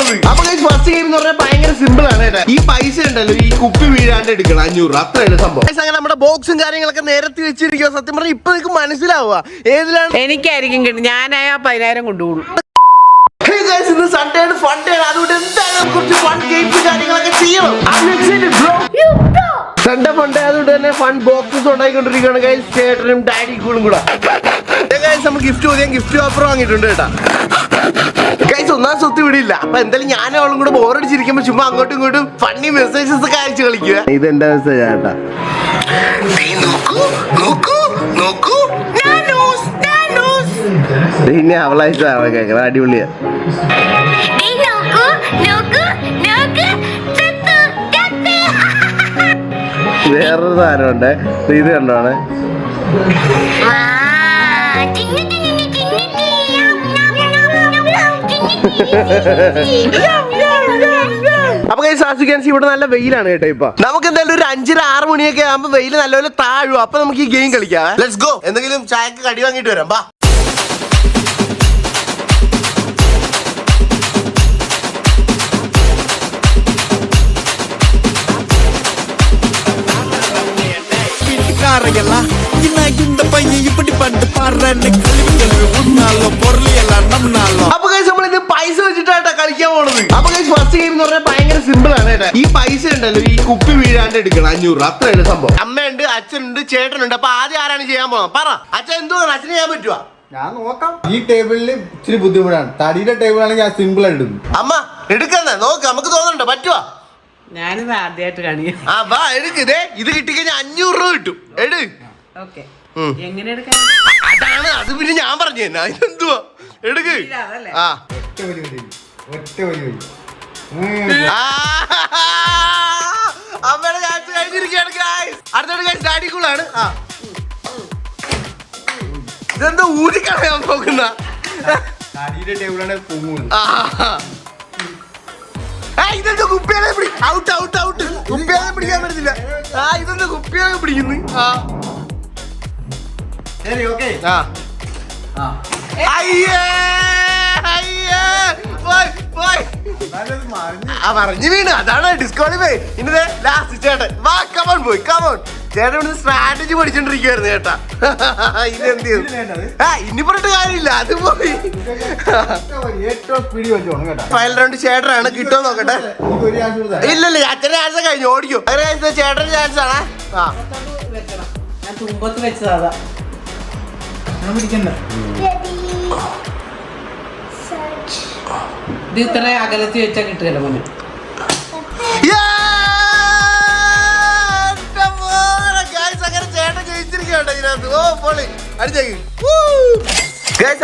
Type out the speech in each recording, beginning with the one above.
പോണത്. അപ്പൊ first game എന്ന് പറഞ്ഞാൽ ഭയങ്കര സിമ്പിൾ ആണ് കേട്ടോ. ഈ പൈസ ഉണ്ടല്ലോ ഈ കുപ്പി വീഴാണ്ട് എടുക്കണം 500 അത്രയാണ് സംഭവം. അങ്ങനെ നമ്മുടെ ബോക്സും കാര്യങ്ങളൊക്കെ നിരത്തി വെച്ചിരിക്കുക. സത്യം പറഞ്ഞാൽ ഇപ്പൊ നിങ്ങൾക്ക് മനസ്സിലാവുക ഏതിലാണ്. എനിക്കായിരിക്കും കിട്ടും. ഞാനായ 10,000 കൊണ്ടുപോകും. ഇന്ന് സൺഡേ ആണ്, ഫൺ ഡേ ആണ്. അതുകൊണ്ട് എന്തായാലും കുറച്ച് ഫൺ ഗെയിംസ് കാര്യങ്ങളൊക്കെ ചെയ്യണം. സൺഡേ ഫൺ ഡേ അതുകൊണ്ട് തന്നെ ഫൺ ബോക്സസ് ഉണ്ടായിക്കൊണ്ടിരിക്കുകയാണ് ഗൈസ്. ചേട്ടനും ഡാഡി കൂളും കൂടെ നമ്മൾ ഗിഫ്റ്റ് ചോദിയാൽ ഗിഫ്റ്റ് ഓഫർ വാങ്ങിയിട്ടുണ്ട് കേട്ടാ ഗൈസ്. ഒന്നാം സ്വത്ത് വിടില്ല. അപ്പൊ എന്തായാലും ഞാനും അവളും കൂടെ ബോറടിച്ചിരിക്കുമ്പോ ചുമ്മാ അങ്ങോട്ടും ഇങ്ങോട്ടും ഫണ്ണി മെസ്സേജസ് ഒക്കെ അയച്ചു കളിക്കുക. ഇതെന്റെ മെസ്സേജ് കേട്ടാ. പിന്നെ അവളയച്ചാ കേൾക്കണം. അടിപൊളിയാ. വേറൊരു സാധനമുണ്ട്. ഇത് കണ്ടോണേ. അപ്പൊ സാസിക്കാൻസി ഇവിടെ നല്ല വെയിലാണ് കേട്ടോ. ഇപ്പൊ നമുക്ക് എന്തായാലും ഒരു 5-6 മണിയൊക്കെ ആകുമ്പോ വെയിൽ നല്ലപോലെ താഴും. അപ്പൊ നമുക്ക് ഈ ഗെയിം കളിക്കാം. Let's go. എന്തെങ്കിലും ചായക്ക് കടി വാങ്ങിട്ട് വരാം. ബാ. അപ്പൊ നമ്മളിത് പൈസ വെച്ചിട്ടാ കളിക്കാൻ പോണത്. അപ്പൊ ഫസ്റ്റ് ഗെയിം എന്ന് പറഞ്ഞാൽ ഭയങ്കര സിമ്പിൾ ആണ് കേട്ടോ. ഈ പൈസ ഉണ്ടല്ലോ ഈ കുപ്പി വീഴാണ്ട് എടുക്കണം 500 അത്രയാണ് സംഭവം. അമ്മയുണ്ട്, അച്ഛനുണ്ട്, ചേട്ടനുണ്ട്. അപ്പൊ ആദ്യം ആരാണ് ചെയ്യാൻ പോകാം? പറ അച്ഛൻ. എന്തുവാണ് അച്ഛന് ചെയ്യാൻ പറ്റുവാ? ഞാൻ നോക്കാം. ഈ ടേബിളിൽ ഇച്ചിരി ബുദ്ധിമുട്ടാണ്. തടിയുടെ ടേബിൾ ആണെങ്കിൽ ഞാൻ സിമ്പിൾ ആയിട്ട് എടുക്കും. അമ്മ എടുക്കുന്നേ നോക്ക്. നമുക്ക് തോന്നണ്ടോ പറ്റുവാ? ഞാനിത് ആദ്യമായിട്ട് കാണിക്കാം. ആ വാ എടുക്ക്. ഇതേ ഇത് കിട്ടിക്കഴിഞ്ഞാൽ 500 രൂപ കിട്ടും. എട്. എങ്ങനെ എടുക്കാൻ? അതാണ് അത്. പിന്നെ ഞാൻ പറഞ്ഞു തന്നെ ഇതെന്തുവാ. എടുക്ക്. ആ ഒറ്റ വലി അമ്മയുടെ ചാൻസ് കഴിഞ്ഞിരിക്കുകയാണ് ഗൈസ്. അടുത്തോട്ട് ഡാഡി കൂളാണ്. ആ ഇതെന്താ ഊരിക്കളയാൻ നോക്കുന്ന തടിയുടെ ടേബിളാണ് പൊങ്ങുന്നത്. ഇതെന്താ കുപ്പിയാലെ പിടി. Out out out. കുപ്പിയാലെ പിടിക്കാൻ പറ്റത്തില്ല. ആ ഇതെന്താ കുപ്പിയാലെ പിടിക്കുന്നു. ആ ശരി ഓക്കെ. അയ്യേ അയ്യേ പോയ് പോയ്. മറിഞ്ഞു വീണ്. അതാണ് ഡിസ്ക്വാളിഫൈ. ഇന്നത്തെ ലാസ്റ്റ് ചേട്ടൻ. വാ കമോൺ പോയി കമോൺ. ചേട്ടൻ ഇവിടുന്ന് സ്ട്രാറ്റജി പഠിച്ചോണ്ടിരിക്കുവായിരുന്നു ചേട്ടാ. ഇതെന്ത് ചെയ്തു? ഇനി പറഞ്ഞിട്ട് കാര്യമില്ല. അത് പോയി. ഫൈനൽ റൗണ്ട് ചേട്ടനാണ്. കിട്ടുമോ നോക്കട്ടെ. ഇല്ലല്ല അച്ഛന്റെ ചാൻസ് കഴിഞ്ഞു. ഓടിക്കും. അങ്ങനെ ചേട്ടന്റെ ചാൻസ് ആണ്. ഞാൻ തുമ്പത്ത് വെച്ചതാ. ഇത് ഇത്ര അകലത്തിൽ വെച്ചാൽ കിട്ടുകയല്ലോ മോനെ.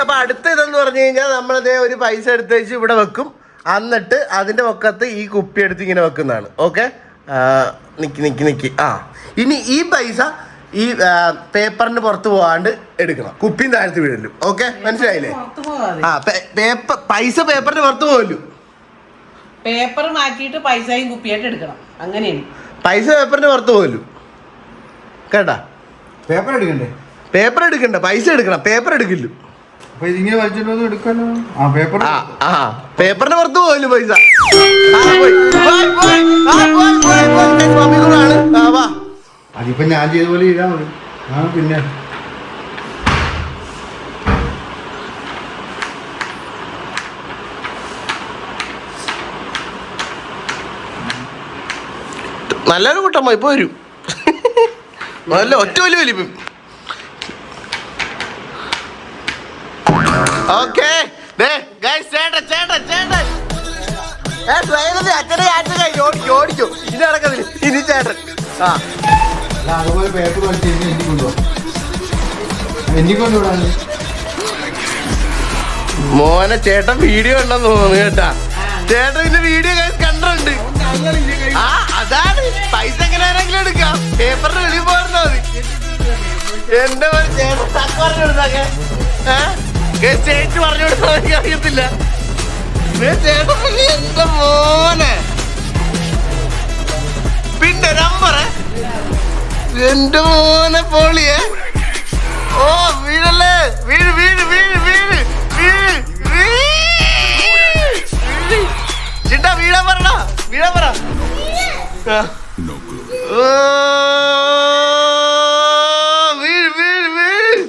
അപ്പൊ അടുത്ത ഇതെന്ന് പറഞ്ഞു കഴിഞ്ഞാൽ നമ്മളിതേ ഒരു പൈസ എടുത്ത് വെച്ച് ഇവിടെ വെക്കും. എന്നിട്ട് അതിന്റെ പൊക്കത്ത് ഈ കുപ്പി എടുത്ത് ഇങ്ങനെ വെക്കുന്നതാണ്. ഓക്കെ നിക്കി. ആ ഇനി ഈ പൈസ ഈ പേപ്പറിന് പുറത്ത് പോകാണ്ട് എടുക്കണം. കുപ്പിയും താഴത്ത് വീഴലും. ഓക്കെ മനസ്സിലായില്ലേ? ആ പൈസ പേപ്പറിന് പുറത്ത് പോകല്ലോ. പേപ്പർ മാറ്റിയിട്ട് പൈസയും കുപ്പിയായിട്ട് എടുക്കണം. അങ്ങനെയാണ്. പൈസ പേപ്പറിന് പുറത്ത് പോകല്ലോ. കേട്ടാ? പേപ്പർ എടുക്കണ്ടേ? പേപ്പർ എടുക്കണ്ട, പൈസ എടുക്കണം. പേപ്പർ എടുക്കില്ല. ഇതിങ്ങനെ വലിച്ചിട്ടൊന്നും എടുക്കാനോ? പേപ്പറിന് പുറത്ത് പോകല്ലോ പൈസ. അതിപ്പോ ഞാൻ ചെയ്ത പോലെ ഇടാ മതി. പിന്നെ നല്ലൊരു കൂട്ടമ്മ ഇപ്പൊ വരും. നല്ല ഒറ്റ വലിയ വലിപ്പം. ഓക്കെ ഓടിക്കോ. ഇനി നടക്കത്തില്ല. ഇനി ചേട്ടൻ. അതുപോലെ പേപ്പർ വലിച്ച് എനിക്ക് കൊണ്ടുപോകാം. എനിക്ക് കൊണ്ടുവിടാൻ മോനെ ചേട്ടൻ വീഡിയോ ഉണ്ടെന്ന് തോന്നുന്നു കേട്ടാ. ചേട്ടൻ ഇതിന്റെ വീഡിയോ കണ്ടിട്ടുണ്ട്. ആ അതാണ്. പൈസ എങ്ങനെയാണെങ്കിലും എടുക്കാം. പേപ്പറിന് വെളിയിൽ പോയിരുന്നാ മതി. എന്റെ ചേട്ടൻ പറഞ്ഞു കൊടുത്താക്കെ ചേച്ചി പറഞ്ഞു കൊടുത്താൽ എനിക്ക് അറിയത്തില്ല. ചേട്ടൻ എന്റെ മോനെ പിന്നെ നമ്പറ് എന്റെ മോനെ പോളിയെ. ഓ വീഴല്ലേ. വീട് വീട് വീട് വീട് വീട് വീട് വീഴാൻ പറ. ഓ, വീഴ് വീഴ് വീഴ്.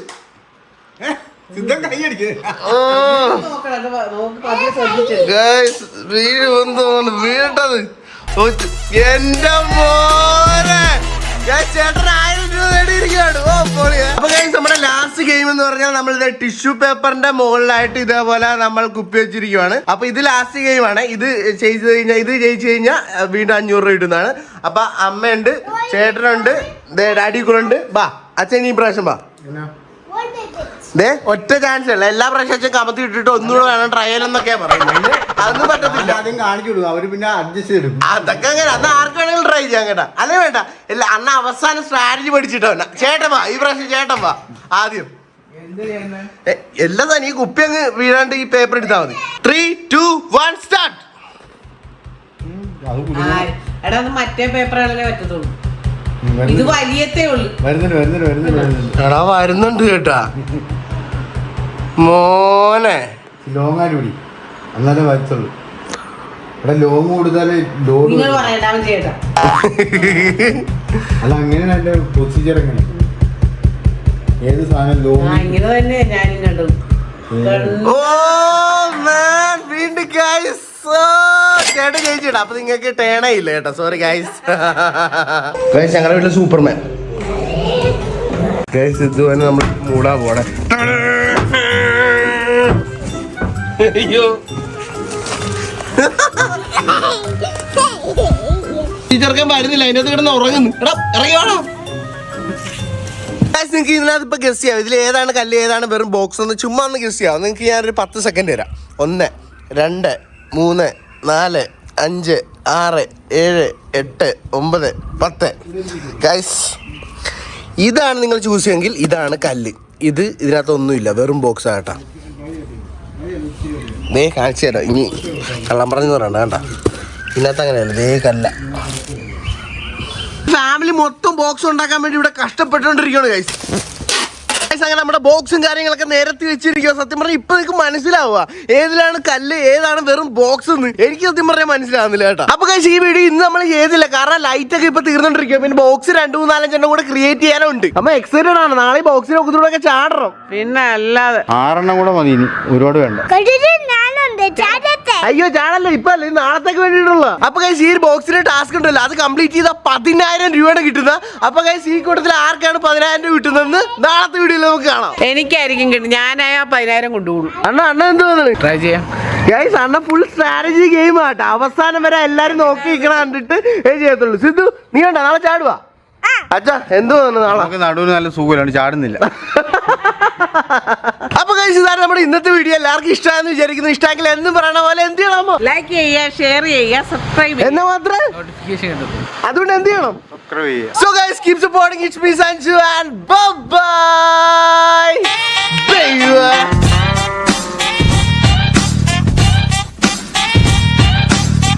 സിദ്ധം കൈ അടിക്ക്. ഓ നോക്കണം, നോക്ക് പതിയെ ശ്രദ്ധിച്ചെടുക്ക്. ഗൈസ് വീഴുമെന്ന് തോന്നുന്നു. വീഴട്ടത്. ഓ, എന്റെ മോനെ. Guys, ചേട്ടൻ 1000 രൂപ നേടിയിരിക്കുകയാണ്. ഓ പൊളിയാ. അപ്പൊ ഗൈസ് നമ്മുടെ ലാസ്റ്റ് ഗെയിം എന്ന് പറഞ്ഞാൽ നമ്മളിത് ടിഷ്യൂ പേപ്പറിന്റെ മുകളിലായിട്ട് ഇതേപോലെ നമ്മൾ കുപ്പി വെച്ചിരിക്കുവാണ്. അപ്പൊ ഇത് ലാസ്റ്റ് ഗെയിം ആണ്. ഇത് ചെയ്ത് കഴിഞ്ഞാൽ ഇത് ജയിച്ചു കഴിഞ്ഞാൽ വീണ്ടും 500 രൂപ കിട്ടുന്നതാണ്. അപ്പൊ അമ്മയുണ്ട്, ചേട്ടനുണ്ട്, ഡാഡിക്കുളുണ്ട്. ബാ അച്ഛൻ ഈ പ്രാവശ്യം ബാ. ദേ ഒറ്റ ചാൻസ് അല്ല, എല്ലാ പ്രാവശ്യം കമത്തി ഇട്ടിട്ട് ഒന്നുകൂടെ വേണം ട്രയൽ എന്നൊക്കെയാ പറയുന്നത്. അതൊന്നും പറ്റത്തില്ല. ആദ്യം കാണിച്ചു കൊടുക്കും, അവര് പിന്നെ അഡ്ജസ്റ്റ് ചെയ്തെടുക്കും. അതൊക്കെ അങ്ങനെ അന്ന് ആർക്ക് വേണമെങ്കിലും ട്രൈ ചെയ്യാൻ കേട്ടാ. അല്ലേ വേണ്ട ഇല്ല, അന്ന് അവസാനം സ്ട്രാറ്റജി പഠിച്ചിട്ടോ. ചേട്ടൻ വാ, ഈ പ്രാവശ്യം ചേട്ടൻ വാ ആദ്യം. എല്ലാ തന്നെ ഈ കുപ്പി അങ്ങ് വീഴാണ്ട് ഈ പേപ്പർ എടുത്താൽ മതി. 3, 2, 1 സ്റ്റാർട്ട്. എടാ അത് മറ്റേ പേപ്പറുകളെ പറ്റത്തുള്ളൂ, ഇത് വലിയത്തേ ഉള്ളു. എടാ വരുന്നുണ്ട് കേട്ടാ മോനെ. ലോങ് ആയിട്ട് പിടി, എന്നാലേ വരത്തുള്ളൂ. ഇവിടെ ലോങ് കൊടുത്താലേ ലോഡ്. നിങ്ങൾ പറയണ്ട, അവൻ ചെയ്യട്ടാ. അല്ല അങ്ങനെയാണ് എന്റെ പ്രൊസീജിയർ. എങ്ങനെ ഏത് സാധനം ലോങ് ഇങ്ങനെ തന്നെ ഞാനും കണ്ടു. ഓ മാൻ, വീണ്ടും ഗൈസ് ചേട്ടൻ ജയിച്ചിട്ടാ. അപ്പൊ നിങ്ങൾക്ക് ടേണേ ഇല്ല കേട്ടോ, സോറി ഗൈസ്. ഗൈസ് ഞങ്ങളുടെ വീട്ടില് സൂപ്പർമാൻ. ഗൈസ് ഇതുപോലെ നമ്മൾ മൂടാ പോണേ. അയ്യോ ടീച്ചർക്കാൻ വരുന്നില്ല, അതിനകത്ത് കിടന്ന് ഉറങ്ങുന്നു. എടാ ഇറങ്ങി വേണോ. നിങ്ങൾക്ക് ഇതിനകത്ത് ഇപ്പൊ ഗസ് ചെയ്യാം ഇതിൽ ഏതാണ് കല്ല് ഏതാണ് വെറും ബോക്സ് എന്ന് ചുമ്മാ ഒന്ന് ഗസ് ചെയ്യാം. നിങ്ങൾക്ക് ഞാനൊരു 10 സെക്കൻഡ് തരാം. 1, 2, 3, 4, 5, 6, 7, 8, 9, 10. ഗൈസ് ഇതാണ് നിങ്ങൾ ചൂസ് ചെയ്യുമെങ്കിൽ ഇതാണ് കല്ല്. ഇത് ഇതിനകത്ത് ഒന്നുമില്ല, വെറും ബോക്സ് ആട്ടാ. ദേ കാണിച്ചു തരാം. ഇനി കള്ളം പറഞ്ഞു പറയണ്ട കേട്ടാ, ഇതിനകത്ത് അങ്ങനെയല്ല. ദേ കല്ല. ഫാമിലി മൊത്തം ബോക്സ് ഉണ്ടാക്കാൻ വേണ്ടി ഇവിടെ കഷ്ടപ്പെട്ടുകൊണ്ടിരിക്കുകയാണ് ഗൈസ്. അങ്ങനെ നമ്മുടെ ബോക്സും കാര്യങ്ങളൊക്കെ നിരത്തി വെച്ചിരിക്കുക. സത്യം പറഞ്ഞാൽ ഇപ്പൊ നിങ്ങൾക്ക് മനസ്സിലാവുക ഏതിലാണ് കല്ല് ഏതാണ് വെറും ബോക്സ് എന്ന്. എനിക്ക് സത്യം പറഞ്ഞാൽ മനസ്സിലാവുന്നില്ല കേട്ടോ. അപ്പൊ ഗൈസ് ഈ വീഡിയോ ഇന്ന് നമ്മൾ ചെയ്തില്ല, കാരണം ലൈറ്റ് ഒക്കെ ഇപ്പൊ തീർന്നോണ്ടിരിക്കുക. പിന്നെ ബോക്സ് 2, 3, 4 എണ്ണം കൂടെ ക്രിയേറ്റ് ചെയ്യാനുണ്ട്. അപ്പൊ എക്സൈറ്റഡ് ആണ്. നാളെ ബോക്സിനെ ഒക്കെ ചാടണം. പിന്നെ അല്ലാതെ 6 കൂടെ മതി, ഇനി ഒരുപാട് വേണ്ട. അയ്യോ ചാടല്ലോ, ഇപ്പൊ അല്ല, നാളത്തേക്ക് വേണ്ടിയിട്ടുള്ള. അപ്പൊ ഗൈസ് ഈ ബോക്സിന്റെ ടാസ്ക് ഉണ്ടല്ലോ, അത് കംപ്ലീറ്റ് ചെയ്ത 10,000 രൂപയാണ് കിട്ടുന്നത്. അപ്പൊ ഗൈസ് ഈ കൂട്ടത്തിൽ ആർക്കാണ് 10,000 രൂപ കിട്ടുന്നതെന്ന് നാളത്തെ വീഡിയോയിൽ നമുക്ക് കാണാം. എനിക്കായിരിക്കും കിട്ടും, ഞാനായ 10,000 കൊണ്ടുപോകും. അണ്ണ എന്ത് തോന്നുന്നു ട്രൈ ചെയ്യാം ഗൈസ്. അണ്ണ ഫുൾ സ്ട്രാറ്റജി ഗെയിം ആട്ടോ. അവസാനം വരെ എല്ലാരും നോക്കി നിൽക്കണ കണ്ടിട്ട് ചെയ്യത്തുള്ളൂ. സിദ്ധു നീ കണ്ട നാളെ ചാടുവാ? അച്ഛാ എന്ത് തോന്നുന്നു നാളെ? നമുക്ക് നടുവിന് നല്ല സുഖമില്ല, ചാടുന്നില്ല. അപ്പൊ ഗൈസ് ഇതാണ് നമ്മുടെ ഇന്നത്തെ വീഡിയോ. എല്ലാവർക്കും ഇഷ്ടമാണെന്ന് വിചാരിക്കുന്നു. ഇഷ്ടമെങ്കിൽ എന്നും പറയണ പോലെ എന്ത് ചെയ്യണമോ? ലൈക്ക് ചെയ്യുക, ഷെയർ ചെയ്യുക, സബ്സ്ക്രൈബ് ചെയ്യുക. എന്നാ മാത്രമേ നോട്ടിഫിക്കേഷൻ കിട്ടും. അതുകൊണ്ട് എന്ത് ചെയ്യണം? സബ്സ്ക്രൈബ് ചെയ്യുക. So guys, keep supporting each piece and bye.